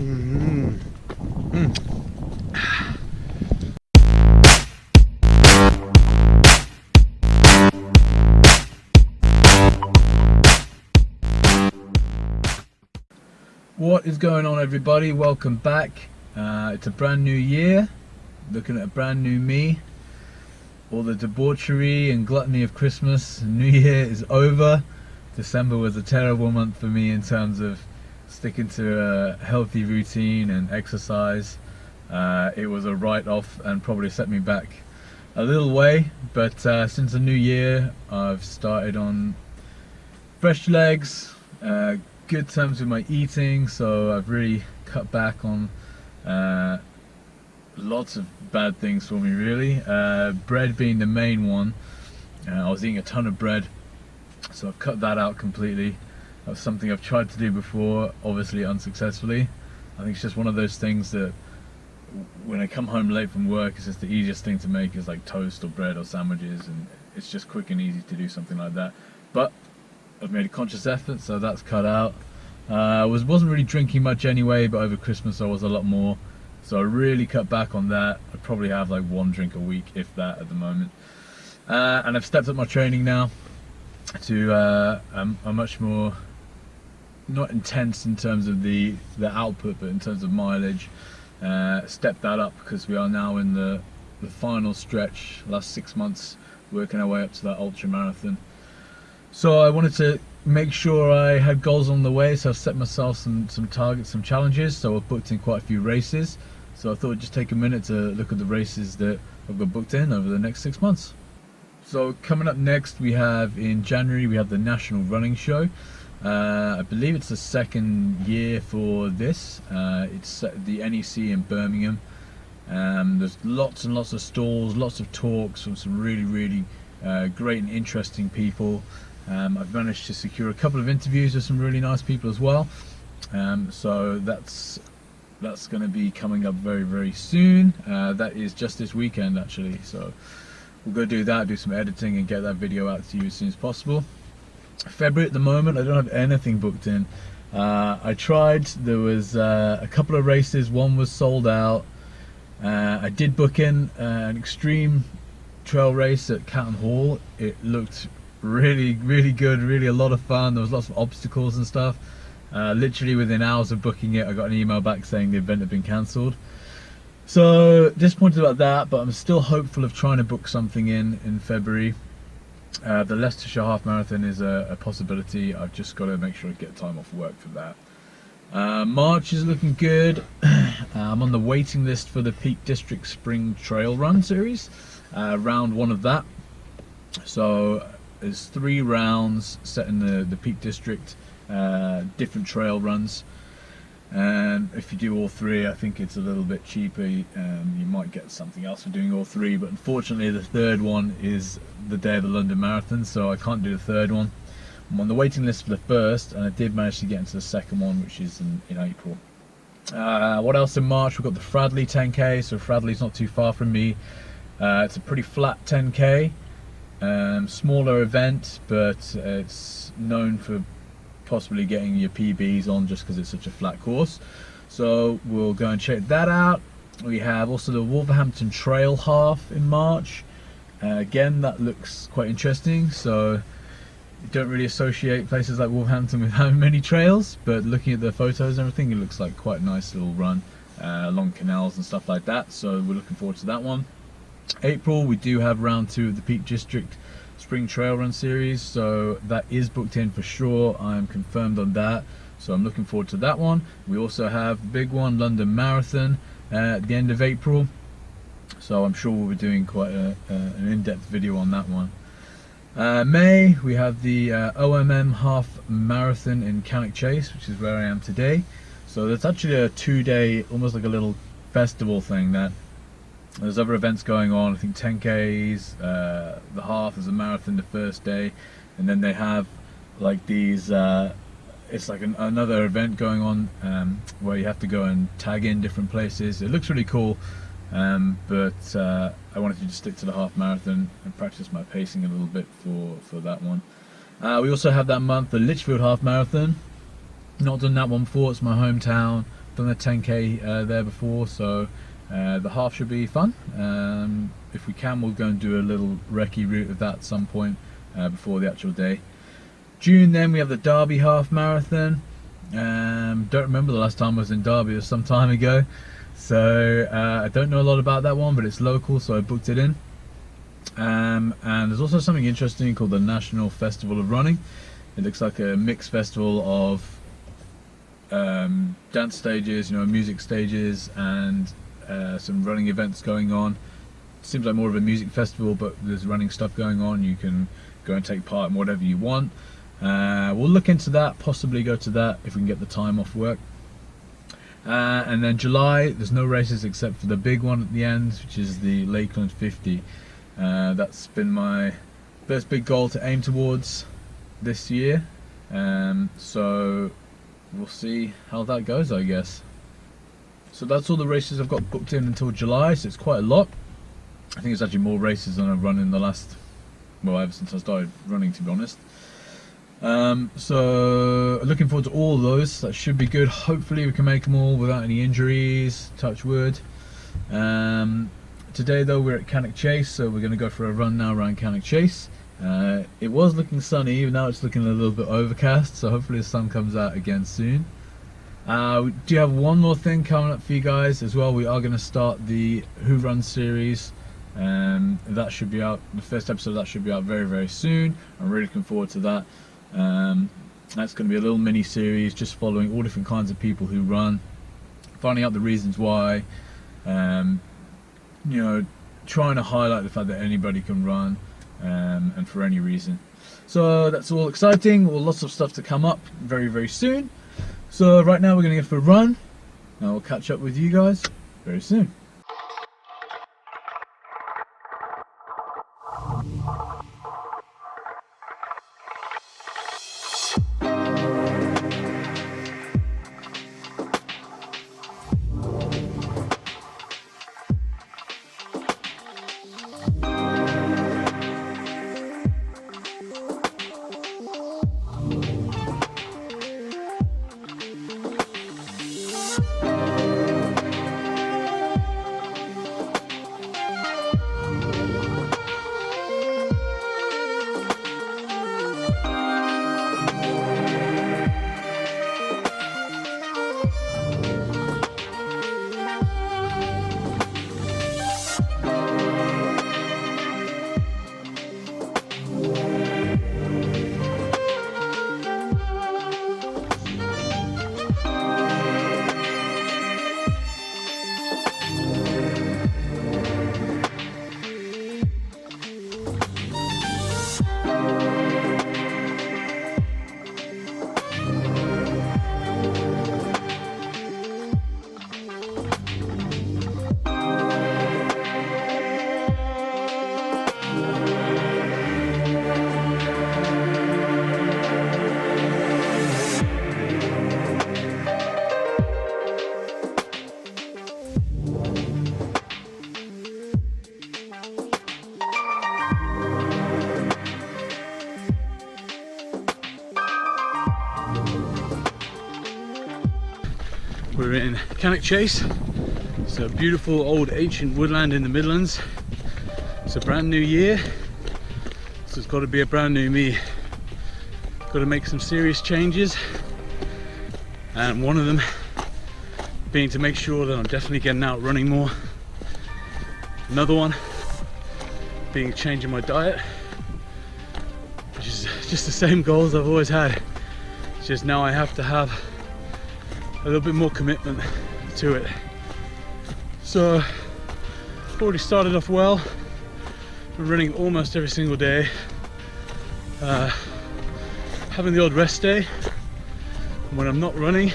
Mm. Mm. What is going on, everybody? Welcome back. It's a brand new year, looking at a brand new me. All the debauchery and gluttony of Christmas and New Year is over. December was a terrible month for me in terms of sticking to a healthy routine and exercise. It was a write-off and probably set me back a little way, but since the new year I've started on fresh legs, good terms with my eating, so I've really cut back on lots of bad things for me, really. Bread being the main one. I was eating a ton of bread, so I've cut that out completely. That was something I've tried to do before, obviously unsuccessfully. I think it's just one of those things that when I come home late from work, it's just the easiest thing to make is like toast or bread or sandwiches, and it's just quick and easy to do something like that. But I've made a conscious effort, so that's cut out. Wasn't really drinking much anyway, but over Christmas I was a lot more, so I really cut back on that. I probably have like one drink a week, if that, at the moment. And I've stepped up my training now to a much more, not intense in terms of the output, but in terms of mileage. Stepped that up because we are now in the final stretch, last 6 months, working our way up to that ultra marathon. So I wanted to make sure I had goals on the way, so I've set myself some targets, some challenges. So I've booked in quite a few races, so I thought I'd just take a minute to look at the races that I've got booked in over the next 6 months. So coming up next, we have in January, we have the National Running Show. I believe it's the second year for this. It's the NEC in Birmingham. There's lots and lots of stalls, lots of talks from some really great and interesting people. I've managed to secure a couple of interviews with some really nice people as well. So that's going to be coming up very soon. That is just this weekend, actually. So we'll go do that, do some editing and get that video out to you as soon as possible. February at the moment, I don't have anything booked in. I tried, there was a couple of races, one was sold out. I did book in an extreme trail race at Catton Hall. It looked really good, really a lot of fun. There was lots of obstacles and stuff. Literally within hours of booking it, I got an email back saying the event had been cancelled. So disappointed about that, but I'm still hopeful of trying to book something in February. The Leicestershire Half Marathon is a possibility. I've just got to make sure I get time off work for that. March is looking good. I'm on the waiting list for the Peak District Spring Trail Run series, round 1 of that. So there's 3 rounds set in the Peak District, different trail runs. And if you do all 3, I think it's a little bit cheaper. You might get something else for doing all 3, but unfortunately the 3rd one is the day of the London Marathon, so I can't do the 3rd one. I'm on the waiting list for the 1st, and I did manage to get into the 2nd one, which is in April. What else in March? We've got the Fradley 10k, so Fradley's not too far from me. It's a pretty flat 10k, smaller event, but it's known for possibly getting your PBs on just because it's such a flat course. So we'll go and check that out. We have also the Wolverhampton Trail Half in March. Again, that looks quite interesting. So you don't really associate places like Wolverhampton with having many trails, but looking at the photos and everything, it looks like quite a nice little run along canals and stuff like that. So we're looking forward to that one. April, we do have round 2 of the Peak District Spring Trail Run series, so that is booked in for sure. I'm confirmed on that, so I'm looking forward to that one. We also have the big one, London Marathon, at the end of April, so I'm sure we'll be doing quite an in-depth video on that one. May, we have the OMM Half Marathon in Cannock Chase, which is where I am today. So that's actually a 2-day, almost like a little festival thing. That there's other events going on. I think 10Ks, the half is a marathon the first day, and then they have like these, it's like another event going on where you have to go and tag in different places. It looks really cool, but I wanted to just stick to the half marathon and practice my pacing a little bit for that one. We also have that month the Lichfield Half Marathon. Not done that one before. It's my hometown. done a 10k there before, so the half should be fun. If we can, we'll go and do a little recce route of that at some point before the actual day. June, then we have the Derby half marathon. Don't remember the last time I was in Derby, it was some time ago, so I don't know a lot about that one, but it's local, so I booked it in. And there's also something interesting called the National Festival of Running. It looks like a mixed festival of dance stages, you know, music stages, and some running events going on. Seems like more of a music festival, but there's running stuff going on. You can go and take part in whatever you want. We'll look into that, possibly go to that if we can get the time off work. And then July, there's no races except for the big one at the end, which is the Lakeland 50. That's been my first big goal to aim towards this year, so we'll see how that goes, I guess. So that's all the races I've got booked in until July, so it's quite a lot. I think it's actually more races than I've run in the last, well, ever since I started running, to be honest. So looking forward to all those. That should be good. Hopefully we can make them all without any injuries, touch wood. Today though, we're at Cannock Chase, so we're going to go for a run now around Cannock Chase. It was looking sunny, now it's looking a little bit overcast, so hopefully the sun comes out again soon. We do have one more thing coming up for you guys as well. We are going to start the Who Runs series. That should be out, the first episode of that should be out very, very soon. I'm really looking forward to that. That's going to be a little mini series just following all different kinds of people who run, finding out the reasons why, you know, trying to highlight the fact that anybody can run, and for any reason. So that's all exciting. Well, lots of stuff to come up very, very soon. So right now we're going to go for a run, and I'll catch up with you guys very soon. We're in Cannock Chase. It's a beautiful old ancient woodland in the Midlands. It's a brand new year, so it's got to be a brand new me. Got to make some serious changes, and one of them being to make sure that I'm definitely getting out running more. Another one being changing my diet, which is just the same goals I've always had. It's just now I have to have a little bit more commitment to it. So I've already started off well. I'm running almost every single day, having the odd rest day, and when I'm not running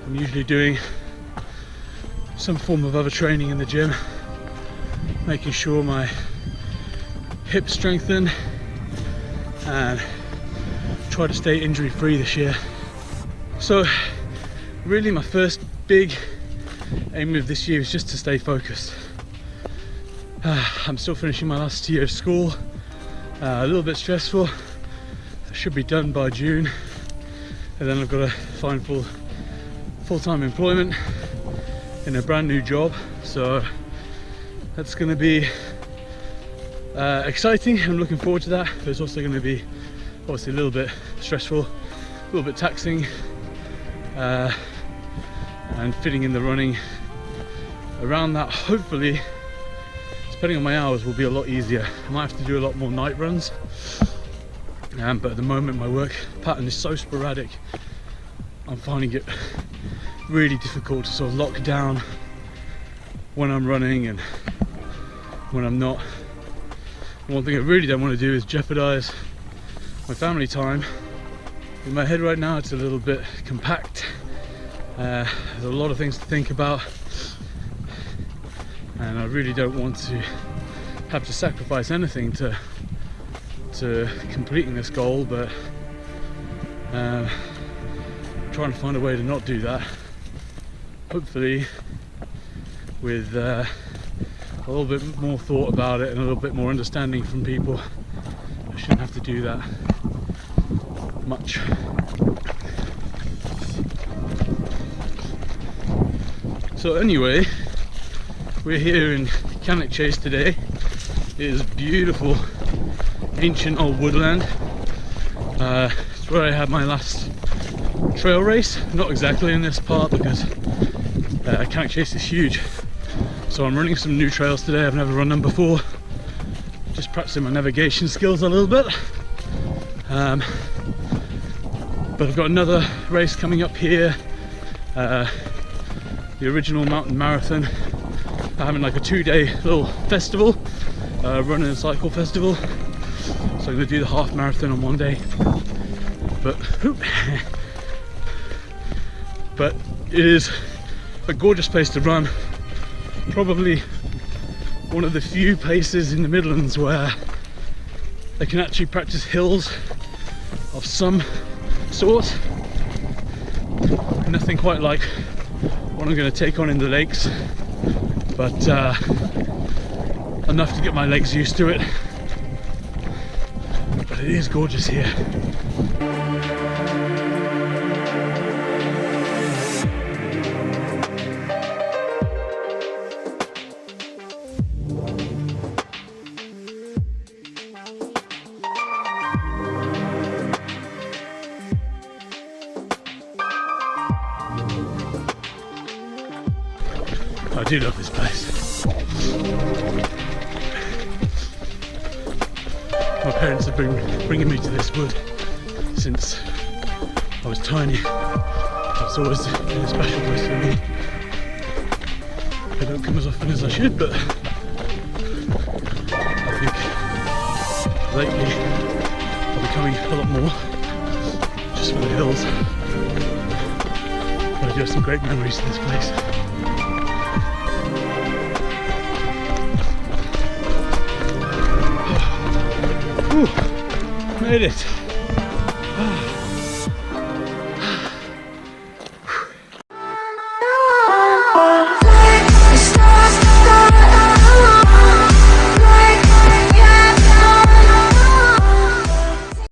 I'm usually doing some form of other training in the gym, making sure my hips strengthen and try to stay injury free this year. So really my first big aim of this year is just to stay focused. I'm still finishing my last year of school, a little bit stressful. I should be done by June, and then I've got to find full-time employment in a brand new job, so that's going to be exciting. I'm looking forward to that, but it's also going to be obviously a little bit stressful, a little bit taxing, and fitting in the running around that, hopefully, depending on my hours, will be a lot easier. I might have to do a lot more night runs, but at the moment my work pattern is so sporadic, I'm finding it really difficult to sort of lock down when I'm running and when I'm not. One thing I really don't want to do is jeopardize my family time. In my head right now it's a little bit compact. There's a lot of things to think about, and I really don't want to have to sacrifice anything to completing this goal, but I'm trying to find a way to not do that. Hopefully with a little bit more thought about it and a little bit more understanding from people, I shouldn't have to do that much. So anyway, we're here in Cannock Chase today. It is beautiful, ancient old woodland. It's where I had my last trail race. Not exactly in this part because Cannock Chase is huge. So I'm running some new trails today. I've never run them before. Just practicing my navigation skills a little bit. But I've got another race coming up here. The original mountain marathon. I'm having like a 2-day little festival, run and cycle festival. So I'm going to do the half marathon on one day. But it is a gorgeous place to run. Probably one of the few places in the Midlands where they can actually practice hills of some sort. Nothing quite like what I'm going to take on in the lakes, but enough to get my legs used to it. But it is gorgeous here. I do love this place. My parents have been bringing me to this wood since I was tiny. It's always been a special place for me. I don't come as often as I should, but I think lately I'll be coming a lot more just for the hills. But I do have some great memories in this place. Whew, made it.